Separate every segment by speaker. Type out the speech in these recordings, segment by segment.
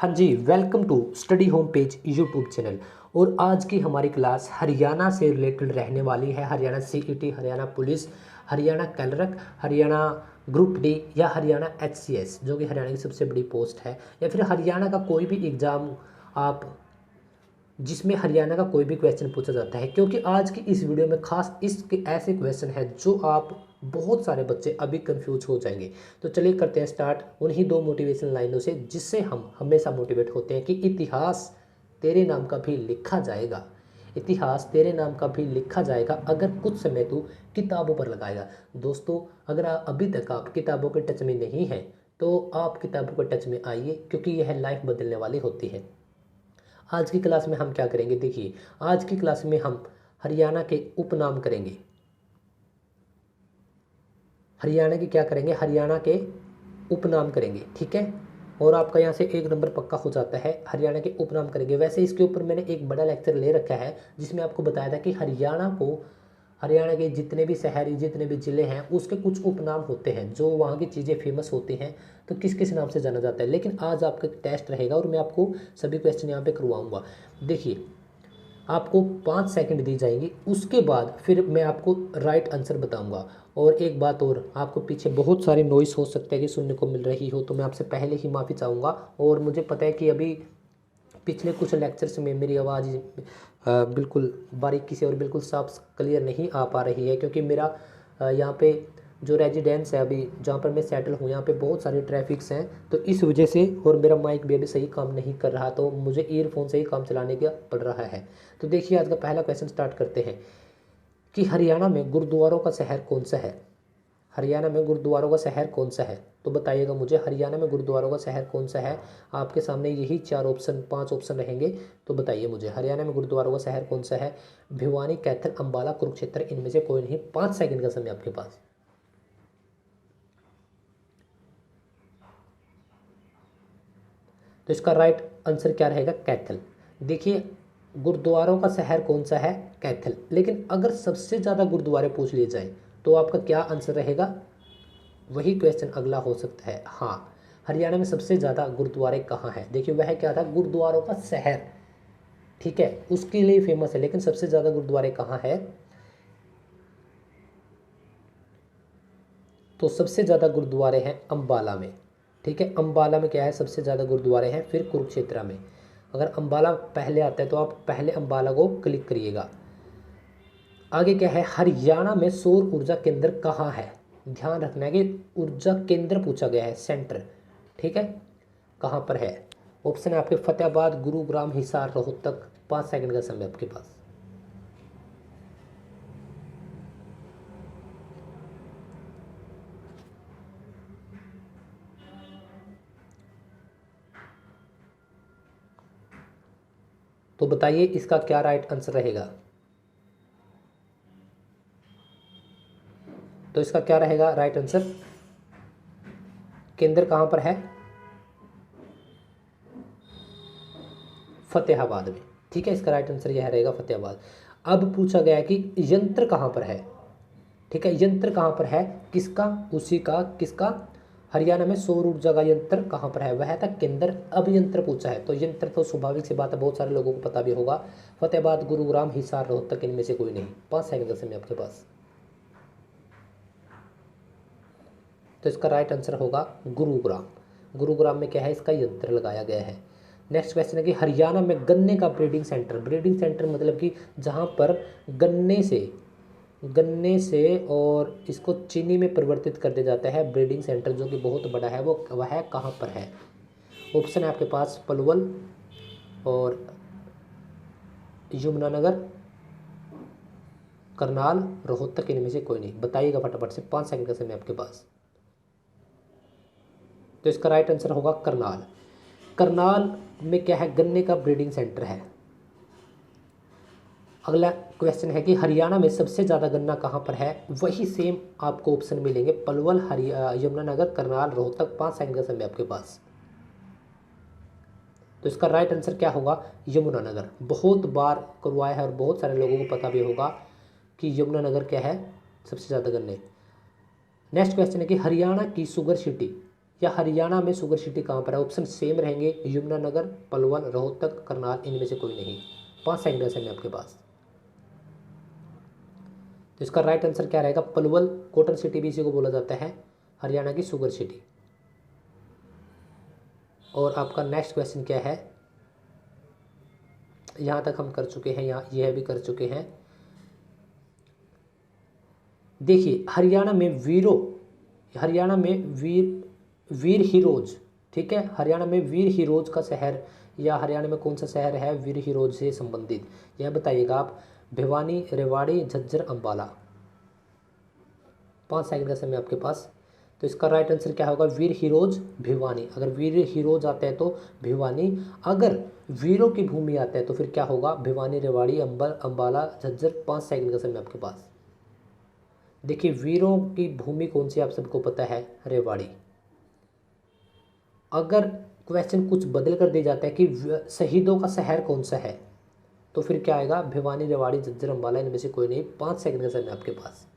Speaker 1: हाँ जी, welcome to study home page YouTube channel. और आज की हमारी क्लास हरियाणा से रिलेटेड रहने वाली है। Haryana CET, Haryana police, Haryana clerk, Haryana group D या हरियाणा एचसीएस जो कि हरियाणा की सबसे बड़ी पोस्ट है, या फिर हरियाणा का कोई भी एग्ज़ाम आप जिसमें हरियाणा का कोई भी क्वेश्चन पूछा जाता है। क्योंकि आज की इस वीडियो में खास इसके ऐसे क्वेश्चन हैं जो आप बहुत सारे बच्चे अभी कंफ्यूज हो जाएंगे। तो चलिए करते हैं स्टार्ट उन्हीं दो मोटिवेशन लाइनों से जिससे हम हमेशा मोटिवेट होते हैं कि इतिहास तेरे नाम का भी लिखा जाएगा। इतिहास तेरे नाम का भी लिखा जाएगा अगर कुछ समय तू किताबों पर लगाएगा। दोस्तों, अगर अभी तक आप किताबों के टच में नहीं हैं तो आप किताबों के टच में आइए, क्योंकि यह लाइफ बदलने वाली होती है। आज की क्लास में हम क्या करेंगे, देखिए आज की क्लास में हम हरियाणा के उपनाम करेंगे। हरियाणा की क्या करेंगे, हरियाणा के उपनाम करेंगे, ठीक है। और आपका यहाँ से एक नंबर पक्का हो जाता है, हरियाणा के उपनाम करेंगे। वैसे इसके ऊपर मैंने एक बड़ा लेक्चर ले रखा है जिसमें आपको बताया था कि हरियाणा के जितने भी शहर, जितने भी ज़िले हैं उसके कुछ उपनाम होते हैं जो वहाँ की चीज़ें फेमस होती हैं, तो किस किस नाम से जाना जाता है। लेकिन आज आपका टेस्ट रहेगा और मैं आपको सभी क्वेश्चन यहाँ पे करवाऊँगा। देखिए, आपको 5 सेकंड दी जाएंगी, उसके बाद फिर मैं आपको राइट आंसर बताऊंगा। और एक बात और, आपको पीछे बहुत सारे नॉइस हो सकते हैं कि सुनने को मिल रही हो, तो मैं आपसे पहले ही माफ़ी चाहूँगा। और मुझे पता है कि अभी पिछले कुछ लेक्चर्स में मेरी आवाज़ बिल्कुल बारीकी से और बिल्कुल साफ क्लियर नहीं आ पा रही है, क्योंकि मेरा यहाँ पे जो रेजिडेंस है अभी जहाँ पर मैं सेटल हूँ, यहाँ पे बहुत सारे ट्रैफिक्स हैं, तो इस वजह से, और मेरा माइक भी अभी सही काम नहीं कर रहा, तो मुझे ईयरफोन से ही काम चलाने का पड़ रहा है। तो देखिए, आज का पहला क्वेश्चन स्टार्ट करते हैं कि हरियाणा में गुरुद्वारों का शहर कौन सा है। हरियाणा में गुरुद्वारों का शहर कौन सा है, तो बताइएगा मुझे, हरियाणा में गुरुद्वारों का शहर कौन सा है। आपके सामने यही 4 ऑप्शन 5 ऑप्शन रहेंगे, तो बताइए मुझे हरियाणा में गुरुद्वारों का शहर कौन सा है। भिवानी, कैथल, अंबाला, कुरुक्षेत्र, इनमें से कोई नहीं। 5 सेकंड का समय आपके पास। तो इसका राइट आंसर क्या रहेगा, कैथल। देखिए, गुरुद्वारों का शहर कौन सा है, कैथल। लेकिन अगर सबसे ज़्यादा गुरुद्वारे पूछ लिए जाए तो आपका क्या आंसर रहेगा, वही क्वेश्चन अगला हो सकता है। हाँ, हरियाणा में सबसे ज़्यादा गुरुद्वारे कहाँ हैं। देखिए, वह क्या था, गुरुद्वारों का शहर, ठीक है, उसके लिए फेमस है, लेकिन सबसे ज़्यादा गुरुद्वारे कहाँ है, तो सबसे ज़्यादा गुरुद्वारे हैं अंबाला में, ठीक है। अंबाला में क्या है, सबसे ज़्यादा गुरुद्वारे हैं, फिर कुरुक्षेत्र में। अगर अंबाला पहले आता है तो आप पहले अंबाला को क्लिक करिएगा। आगे क्या है, हरियाणा में सौर ऊर्जा केंद्र कहाँ है। ध्यान रखना है कि ऊर्जा केंद्र पूछा गया है, सेंटर, ठीक है, कहाँ पर है। ऑप्शन है आपके फतेहाबाद, गुरुग्राम, हिसार, रोहतक। 5 सेकंड का समय आपके पास। तो बताइए इसका क्या राइट आंसर रहेगा। तो इसका क्या रहेगा राइट आंसर, केंद्र कहाँ पर है, फतेहाबाद में, ठीक है। इसका राइट आंसर यह रहेगा, फतेहाबाद। अब पूछा गया कि यंत्र कहाँ पर है, ठीक है, यंत्र कहाँ पर है, किसका, उसी का, किसका, हरियाणा में सौर ऊर्जा का यंत्र कहाँ पर है, वह था केंद्र। अब यंत्र पूछा है तो यंत्र तो स्वाभाविक सी बात है, बहुत सारे लोगों को पता भी होगा, फतेहाबाद, गुरुग्राम, हिसार, रोहतक, इनमें से कोई नहीं। 5 सेकंड का समय आपके पास। तो इसका राइट आंसर होगा गुरुग्राम। गुरुग्राम में क्या है, इसका यंत्र लगाया गया है। नेक्स्ट क्वेश्चन है कि हरियाणा में गन्ने का ब्रीडिंग सेंटर, ब्रीडिंग सेंटर मतलब कि जहाँ पर गन्ने से और इसको चीनी में परिवर्तित कर दिया जाता है, ब्रीडिंग सेंटर जो कि बहुत बड़ा है, वो वह कहाँ पर है। ऑप्शन है आपके पास पलवल और यमुनानगर, करनाल, रोहतक, इनमें से कोई नहीं। बताइएगा फटाफट से, 5 सेकंड का समय आपके पास। तो इसका राइट आंसर होगा करनाल। करनाल में क्या है, गन्ने का ब्रीडिंग सेंटर है। अगला क्वेश्चन है कि हरियाणा में सबसे ज़्यादा गन्ना कहाँ पर है। वही सेम आपको ऑप्शन मिलेंगे, पलवल, यमुनानगर, करनाल, रोहतक। 5 सेकंड का समय आपके पास। तो इसका राइट आंसर क्या होगा, यमुनानगर। बहुत बार करवाया है और बहुत सारे लोगों को पता भी होगा कि यमुनानगर क्या है, सबसे ज़्यादा गन्ने। नेक्स्ट क्वेश्चन है कि हरियाणा की शुगर सिटी या हरियाणा में शुगर सिटी कहाँ पर है? ऑप्शन सेम रहेंगे, यमुनानगर, पलवल, रोहतक, करनाल, इनमें से कोई नहीं। 5 सेकंड का समय आपके पास। तो इसका राइट आंसर क्या रहेगा? पलवल। कॉटन सिटी भी इसी को बोला जाता है, हरियाणा की शुगर सिटी। और आपका नेक्स्ट क्वेश्चन क्या है? यहाँ तक हम कर चुके हैं, यहाँ यह भी कर चुके हैं। देखिए हरियाणा में वीर हिरोज, ठीक है, हरियाणा में वीर हिरोज का शहर, या हरियाणा में कौन सा शहर है वीर हिरोज से संबंधित, यह बताइएगा आप। भिवानी, रेवाड़ी, झज्जर, अंबाला। 5 सेकंड का समय आपके पास। तो इसका राइट आंसर क्या होगा? वीर हिरोज, भिवानी। अगर वीर हिरोज आता है तो भिवानी, अगर वीरों की भूमि आता है तो फिर क्या होगा? भिवानी, रेवाड़ी, अंबाला, झज्जर। 5 सेकंड का समय आपके पास। देखिए वीरों की भूमि कौन सी आप सबको पता है? रेवाड़ी। अगर क्वेश्चन कुछ बदल कर दिया जाता है कि शहीदों का शहर कौन सा है, तो फिर क्या आएगा? भिवानी, रेवाड़ी, झज्जर, अंबाला, इनमें से कोई नहीं। 5 सेकंड का समय आपके पास।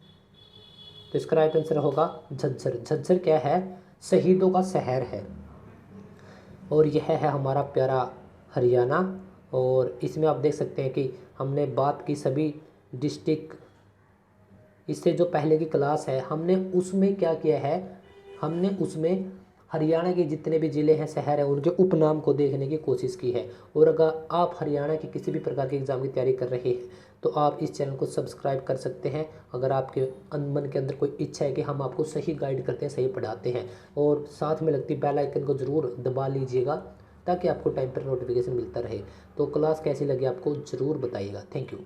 Speaker 1: तो इसका राइट आंसर होगा झज्जर। झज्जर क्या है? शहीदों का शहर है। और यह है हमारा प्यारा हरियाणा। और इसमें आप देख सकते हैं कि हमने बात की सभी डिस्ट्रिक्ट, इससे जो पहले की क्लास है हमने उसमें क्या किया है, हमने उसमें हरियाणा के जितने भी ज़िले हैं, शहर हैं, उनके उपनाम को देखने की कोशिश की है। और अगर आप हरियाणा के किसी भी प्रकार के एग्ज़ाम की तैयारी कर रहे हैं तो आप इस चैनल को सब्सक्राइब कर सकते हैं। अगर आपके मन के अंदर कोई इच्छा है कि हम आपको सही गाइड करते हैं, सही पढ़ाते हैं, और साथ में लगती बेल आइकन को ज़रूर दबा लीजिएगा ताकि आपको टाइम पर नोटिफिकेशन मिलता रहे। तो क्लास कैसी लगी आपको ज़रूर बताइएगा। Thank you.